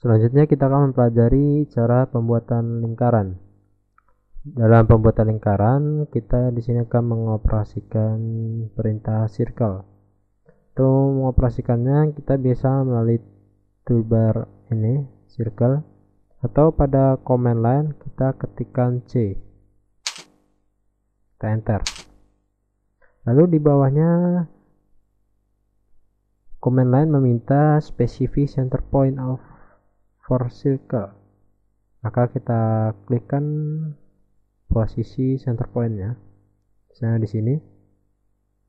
Selanjutnya kita akan mempelajari cara pembuatan lingkaran. Dalam pembuatan lingkaran, kita di sini akan mengoperasikan perintah circle. Untuk mengoperasikannya, kita bisa melalui toolbar ini, circle, atau pada command line kita ketikkan C. Kita enter. Lalu di bawahnya command line meminta specify center point for circle. Maka kita klikkan posisi center point-nya. Misalnya di sini.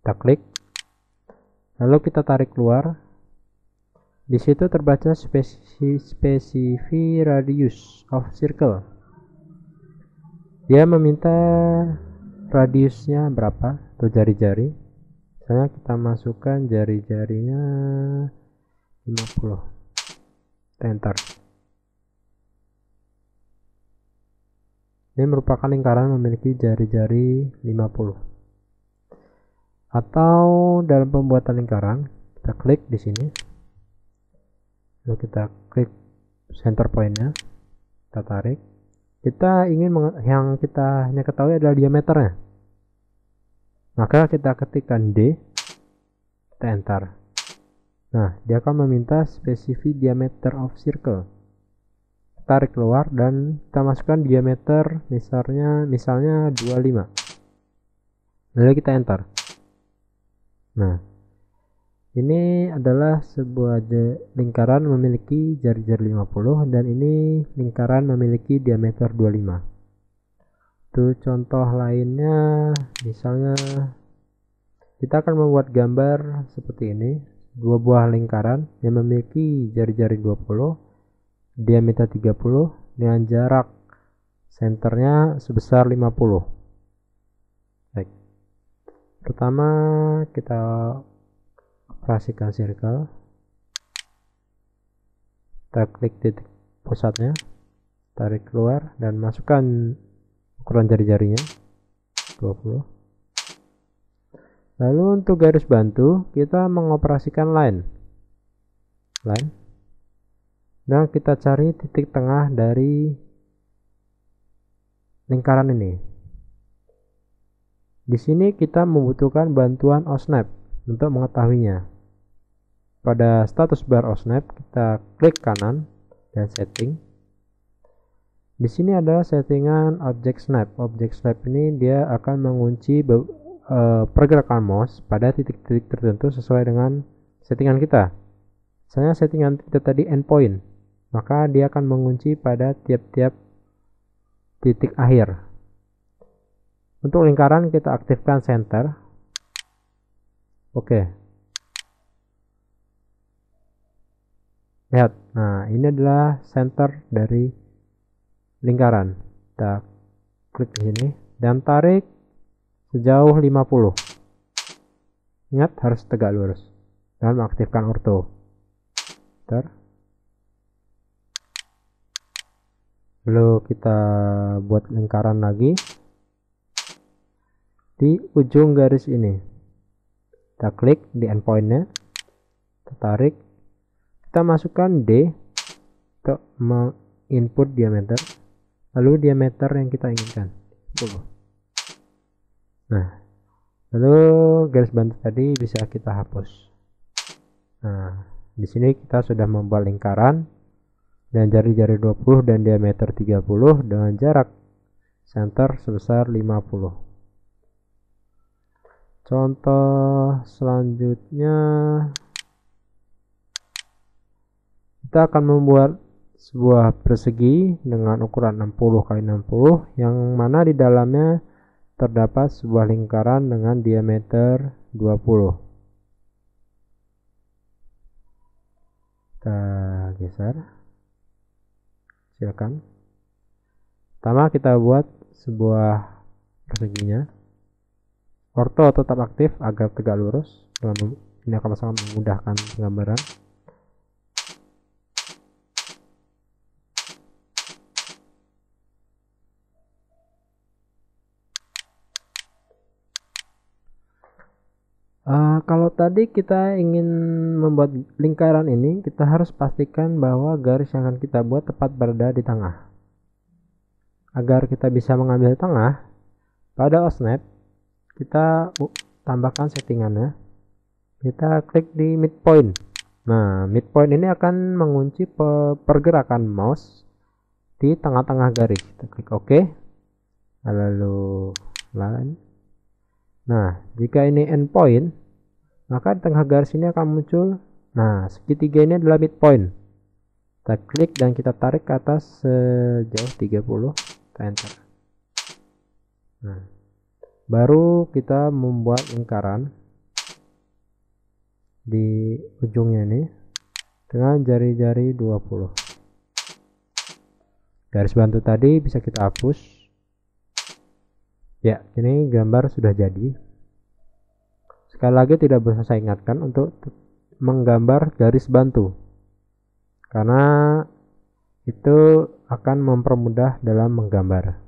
Kita klik. Lalu kita tarik keluar. Di situ terbaca specify radius of circle. Dia meminta radiusnya berapa atau jari-jari. Misalnya kita masukkan jari-jarinya 50. Enter. Ini merupakan lingkaran memiliki jari-jari 50. Atau dalam pembuatan lingkaran, kita klik di sini. Lalu kita klik center point-nya. Kita tarik. Kita ingin yang kita hanya ketahui adalah diameternya. Maka kita ketikkan D. Kita enter. Nah, dia akan meminta specify diameter of circle. Tarik keluar dan kita masukkan diameter misalnya 25. Lalu kita enter. Nah, ini adalah sebuah lingkaran memiliki jari-jari 50 dan ini lingkaran memiliki diameter 25. Itu contoh lainnya, misalnya kita akan membuat gambar seperti ini, dua buah lingkaran yang memiliki jari-jari 20, diameter 30 dengan jarak senternya sebesar 50. Baik. Pertama kita operasikan circle. Kita klik titik pusatnya, tarik keluar dan masukkan ukuran jari-jarinya 20. Lalu untuk garis bantu kita mengoperasikan line. Dan kita cari titik tengah dari lingkaran ini. Di sini kita membutuhkan bantuan OSNAP untuk mengetahuinya. Pada status bar OSNAP kita klik kanan dan setting. Di sini adalah settingan object snap. Object snap ini dia akan mengunci pergerakan mouse pada titik-titik tertentu sesuai dengan settingan kita. Misalnya settingan kita tadi endpoint, maka dia akan mengunci pada tiap-tiap titik akhir. Untuk lingkaran kita aktifkan center. Oke. Lihat, nah ini adalah center dari lingkaran. Kita klik di sini dan tarik sejauh 50. Ingat harus tegak lurus dan mengaktifkan ortho. Lalu kita buat lingkaran lagi di ujung garis ini. Kita klik di endpoint-nya, kita tarik, kita masukkan D untuk input diameter, lalu diameter yang kita inginkan. Nah, lalu garis bantu tadi bisa kita hapus. Nah, di sini kita sudah membuat lingkaran dan jari-jari 20 dan diameter 30 dengan jarak center sebesar 50. Contoh selanjutnya kita akan membuat sebuah persegi dengan ukuran 60 x 60 yang mana di dalamnya terdapat sebuah lingkaran dengan diameter 20. Kita geser. Silakan. Pertama kita buat sebuah perseginya. Ortho tetap aktif agar tegak lurus. Ini akan sangat memudahkan penggambaran. Kalau tadi kita ingin membuat lingkaran ini, kita harus pastikan bahwa garis yang akan kita buat tepat berada di tengah. Agar kita bisa mengambil tengah, pada OSNAP kita tambahkan settingannya. Kita klik di midpoint. Nah, midpoint ini akan mengunci pergerakan mouse di tengah-tengah garis. Kita klik OK. Lalu line. Nah, jika ini endpoint, maka di tengah garis ini akan muncul. Nah, segitiga ini adalah midpoint. Kita klik dan kita tarik ke atas sejauh 30. Kita enter. Nah, baru kita membuat lingkaran di ujungnya ini dengan jari-jari 20. Garis bantu tadi bisa kita hapus. Ya, ini gambar sudah jadi. Sekali lagi tidak bisa saya ingatkan untuk menggambar garis bantu, karena itu akan mempermudah dalam menggambar.